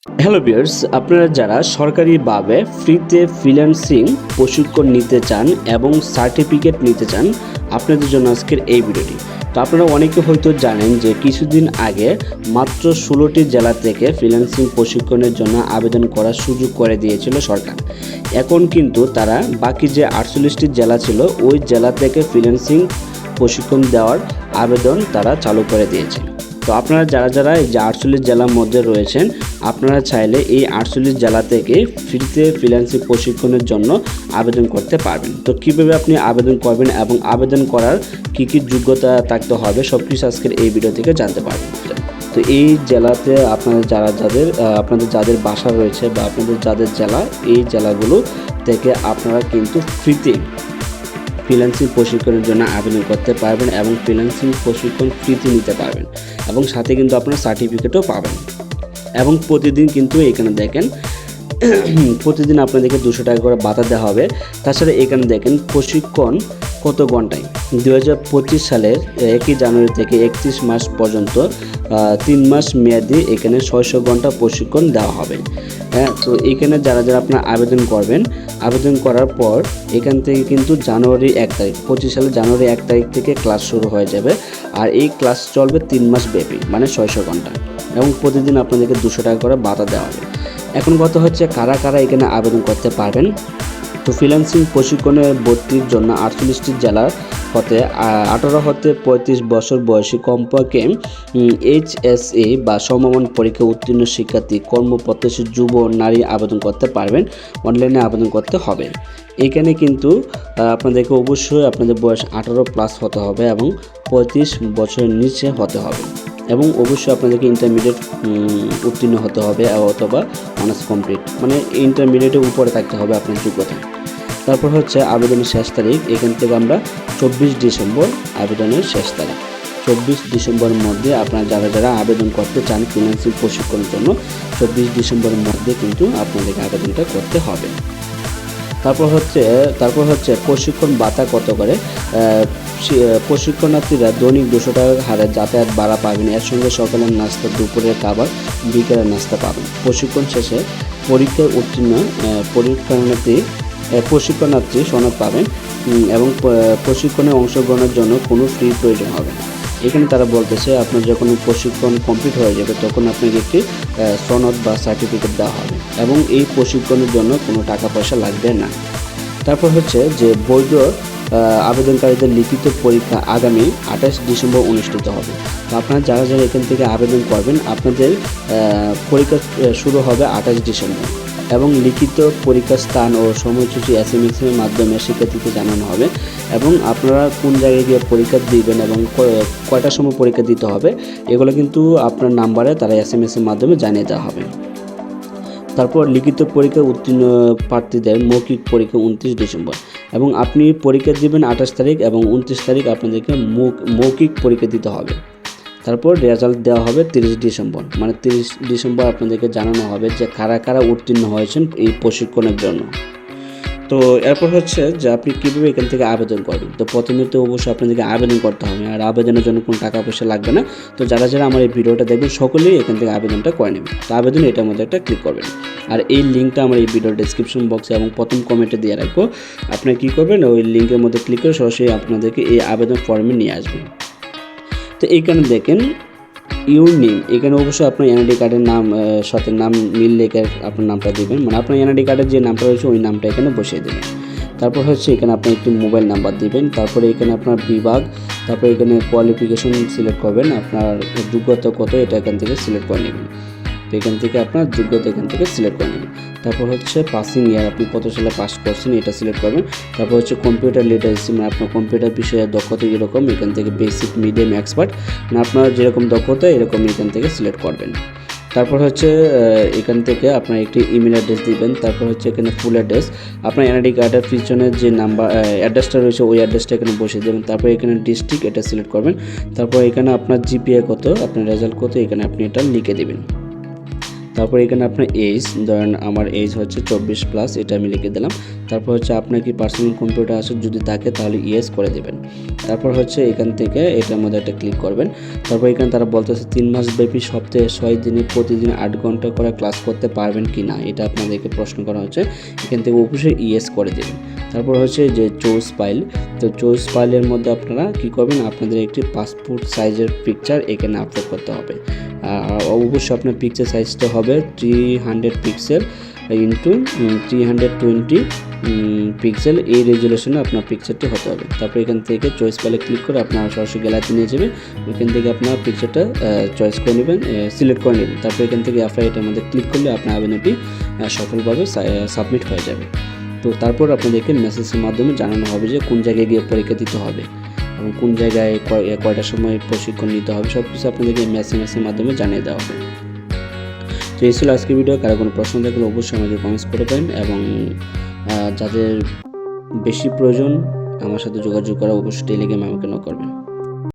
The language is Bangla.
হ্যালো ভিউয়ার্স, আপনারা যারা সরকারিভাবে ফ্রিতে ফ্রিল্যান্সিং প্রশিক্ষণ নিতে চান এবং সার্টিফিকেট নিতে চান, আপনাদের জন্য আজকের এই ভিডিওটি। তো আপনারা অনেকে হয়তো জানেন যে কিছুদিন আগে মাত্র 16টি জেলা থেকে ফ্রিল্যান্সিং প্রশিক্ষণের জন্য আবেদন করার সুযোগ করে দিয়েছিল সরকার। এখন কিন্তু তারা বাকি যে 48টি জেলা ছিল ওই জেলা থেকে ফ্রিল্যান্সিং প্রশিক্ষণ দেওয়ার আবেদন তারা চালু করে দিয়েছে। তো আপনারা যারা এই যে 48 জেলার মধ্যে রয়েছেন, আপনারা চাইলে এই 48 জেলা থেকে ফ্রিতে ফ্রিল্যান্সিং প্রশিক্ষণের জন্য আবেদন করতে পারবেন। তো কীভাবে আপনি আবেদন করবেন এবং আবেদন করার কী যোগ্যতা থাকতে হবে সব কিছু আজকের এই ভিডিও থেকে জানতে পারবেন। তো এই জেলাতে আপনাদের যাদের বাসা রয়েছে বা আপনাদের যাদের জেলা, এই জেলাগুলো থেকে আপনারা কিন্তু ফ্রিতে ফ্রিল্যান্সিং প্রশিক্ষণের জন্য আবেদন করতে পারবেন এবং ফ্রিল্যান্সিং প্রশিক্ষণ ফ্রিতে নিতে পারবেন এবং সাথে কিন্তু আপনার সার্টিফিকেটও পাবেন। এবং প্রতিদিন কিন্তু এখানে দেখেন প্রতিদিন আপনাদেরকে 200 টাকা করে ভাতা দেওয়া হবে। তাছাড়া এখানে দেখেন প্রশিক্ষণ কত ঘন্টায় 2025 সালের 1 জানুয়ারি থেকে 31 মার্চ পর্যন্ত 3 মাস মেয়াদি এখানে 600 ঘন্টা প্রশিক্ষণ দেওয়া হবে। হ্যাঁ, তো এখানে যারা আপনারা আবেদন করবেন, আবেদন করার পর এখান থেকে কিন্তু জানুয়ারি 1 তারিখ 25 সালে জানুয়ারি 1 তারিখ থেকে ক্লাস শুরু হয়ে যাবে। আর এই ক্লাস চলবে 3 মাস ব্যাপী, মানে 600 ঘন্টা, এবং প্রতিদিন আপনাদেরকে 200 টাকা করে ভাতা দেওয়া হবে। এখন কথা হচ্ছে কারা কারা এখানে আবেদন করতে পারবেন। তো ফ্রিল্যান্সিং প্রশিক্ষণে ভর্তির জন্য 48টি জেলার হতে 18 হতে 35 বছর বয়সী কমপক্ষে HSA বা সমমান পরীক্ষা উত্তীর্ণ শিক্ষার্থী, কর্মপ্রত্যাশী যুব নারী আবেদন করতে পারবেন। অনলাইনে আবেদন করতে হবে। এখানে কিন্তু আপনাদেরকে অবশ্যই আপনাদের বয়স 18+ হতে হবে এবং 35 বছরের নিচে হতে হবে, এবং অবশ্যই আপনাদেরকে ইন্টারমিডিয়েট উত্তীর্ণ হতে হবে অথবা অনার্স কমপ্লিট, মানে ইন্টারমিডিয়েটের উপরে থাকতে হবে আপনার যোগ্যতা। তারপর হচ্ছে আবেদনের শেষ তারিখ, এখান থেকে আমরা 24 ডিসেম্বর আবেদনের শেষ তারিখ। 24 ডিসেম্বরের মধ্যে আপনারা যারা আবেদন করতে চান ফ্রিল্যান্সিং প্রশিক্ষণের জন্য 24 ডিসেম্বরের মধ্যে কিন্তু আপনাদেরকে আবেদনটা করতে হবে। তারপর হচ্ছে প্রশিক্ষণ ভাতা কত করে। প্রশিক্ষণার্থীরা দৈনিক 200 টাকা হারে যাতায়াত ভাড়া পাবেন। এর সঙ্গে সকালের নাস্তা, দুপুরের খাবার, বিকেলের নাস্তা পাবেন। প্রশিক্ষণ শেষে পরীক্ষায় উত্তীর্ণ প্রশিক্ষণার্থী সনদ পাবেন এবং প্রশিক্ষণে অংশগ্রহণের জন্য কোনো ফি প্রয়োজন হবে না। এখানে তারা বলতেছে আপনার যখন প্রশিক্ষণ কমপ্লিট হয়ে যাবে তখন আপনাকে একটি সনদ বা সার্টিফিকেট দেওয়া হবে এবং এই প্রশিক্ষণের জন্য কোনো টাকা পয়সা লাগবে না। তারপর হচ্ছে যে বৈধ আবেদনকারীদের লিখিত পরীক্ষা আগামী 28 ডিসেম্বর অনুষ্ঠিত হবে। তো আপনারা যারা এখান থেকে আবেদন করবেন আপনাদের পরীক্ষা শুরু হবে 28 ডিসেম্বর এবং লিখিত পরীক্ষার স্থান ও সময়সূচি SMS এর মাধ্যমে শিক্ষার্থীকে জানানো হবে এবং আপনারা কোন জায়গায় গিয়ে পরীক্ষা দিবেন এবং কয়টার সময় পরীক্ষা দিতে হবে এগুলো কিন্তু আপনার নাম্বারে তারা SMS এর মাধ্যমে জানিয়ে দেওয়া হবে। তারপর লিখিত পরীক্ষা উত্তীর্ণ প্রার্থীদের মৌখিক পরীক্ষা 29 ডিসেম্বর এবং আপনি পরীক্ষা দিবেন 28 তারিখ এবং 29 তারিখ আপনাদেরকে মৌখিক পরীক্ষা দিতে হবে। তারপর রেজাল্ট দেওয়া হবে 30 ডিসেম্বর, মানে 30 ডিসেম্বর আপনাদেরকে জানানো হবে যে কারা কারা উত্তীর্ণ হয়েছেন এই প্রশিক্ষণের জন্য। তো এরপর হচ্ছে যে আপনি কীভাবে এখান থেকে আবেদন করবেন। তো প্রথমে তো অবশ্যই আপনাদেরকে আবেদন করতে হবে, আর আবেদনের জন্য কোনো টাকা পয়সা লাগবে না। তো যারা আমার এই ভিডিওটা দেখবেন সকলেই এখান থেকে আবেদনটা করে নেবেন। তো আবেদন এটার মধ্যে একটা ক্লিক করবেন, আর এই লিঙ্কটা আমার এই ভিডিওর ডেসক্রিপশন বক্সে এবং প্রথম কমেন্টে দিয়ে রাখবো। আপনারা কী করবেন, ওই লিঙ্কের মধ্যে ক্লিক করে সরাসরি আপনাদেরকে এই আবেদন ফর্মে নিয়ে আসবেন। তো এইখানে দেখেন ইউর নেম, এখানে অবশ্যই আপনার এনআইডি কার্ডের সাথে নাম মিল লেখে আপনার নামটা দেবেন, মানে আপনার এনআইডি কার্ডের যে নামটা রয়েছে ওই নামটা এখানে বসিয়ে দেবেন। তারপর হচ্ছে এখানে আপনি একটি মোবাইল নাম্বার দিবেন। তারপরে এখানে আপনার বিভাগ, তারপরে এখানে কোয়ালিফিকেশন সিলেক্ট করবেন, আপনার যোগ্যতা কত এটা এখান থেকে সিলেক্ট করে নেবেন। তো এখান থেকে আপনার যোগ্যতা এখান থেকে সিলেক্ট করে নেবেন। তারপর হচ্ছে পাসিং ইয়ার, আপনি কত সালে পাস করছেন এটা সিলেক্ট করবেন। তারপর হচ্ছে কম্পিউটার লিটারেসি, মানে আপনার কম্পিউটার বিষয়ে দক্ষতা কীরকম, এখান থেকে বেসিক, মিডিয়াম, এক্সপার্ট, মানে আপনার যেরকম দক্ষতা এরকম এখান থেকে সিলেক্ট করবেন। তারপর হচ্ছে এখান থেকে আপনার একটি ইমেল অ্যাড্রেস দিবেন। তারপর হচ্ছে এখানে ফুল অ্যাড্রেস, আপনার এনআইডি কার্ডের পিছনে যে নাম্বার অ্যাড্রেসটা রয়েছে ওই অ্যাড্রেসটা এখানে বসিয়ে দেবেন। তারপর এখানে ডিস্ট্রিক্ট এটা সিলেক্ট করবেন। তারপর এখানে আপনার GPA কত, আপনার রেজাল্ট কত এখানে আপনি এটা লিখে দেবেন। তারপর এখানে আপনার এজ, ধরেন আমার এজ হচ্ছে 24+, এটা আমি লিখে দিলাম। তারপর হচ্ছে আপনার কি পার্সোনাল কম্পিউটার আছে, যদি থাকে তাহলে ইয়েস করে দেবেন। তারপর হচ্ছে এখান থেকে এটার মধ্যে একটা ক্লিক করবেন। তারপর এখানে তারা বলতেছে 3 মাস ব্যাপী সপ্তাহে 6 দিনে প্রতিদিন 8 ঘন্টা করে ক্লাস করতে পারবেন কি না, এটা আপনাদেরকে প্রশ্ন করা হচ্ছে। এখান থেকে অবশ্যই ইয়েস করে দেবেন। তারপর হচ্ছে যে চুজ ফাইল, তো চুজ ফাইলের মধ্যে আপনারা কি করবেন, আপনাদের একটি পাসপোর্ট সাইজের পিকচার এখানে আপলোড করতে হবে। অবশ্যই আপনার পিকচার সাইজটা হবে 300 পিক্সেল ইন্টু 320 পিক্সেল, এই রেজুলেশনে আপনার পিকচারটি হতে হবে। তারপর এখান থেকে চয়েস ফাইলে ক্লিক করে আপনার সরাসরি গ্যালারিতে নিয়ে যাবে, ওইখান থেকে আপনার পিকচারটা চয়েস করে নেবেন, সিলেক্ট করে নেবেন। তারপর এখান থেকে অ্যাপ্লাই এটার মধ্যে ক্লিক করলে আপনার আবেদনটি সফলভাবে সাবমিট হয়ে যাবে। তো তারপর আপনাদেরকে মেসেজের মাধ্যমে জানানো হবে যে কোন জায়গায় গিয়ে পরীক্ষা দিতে হবে এবং কোন জায়গায় কয়টার সময় প্রশিক্ষণ নিতে হবে, সব কিছু আপনাদেরকে মেসেজের মাধ্যমে জানিয়ে দেওয়া হবে। তো এই ছিল আজকের ভিডিও। কারো কোনো প্রশ্ন থাকলে অবশ্যই আমাকে কমেন্টস করে পারেন, এবং যাদের বেশি প্রয়োজন আমার সাথে যোগাযোগ করা অবশ্যই টেলিগ্রামে আমাকে নক করবেন।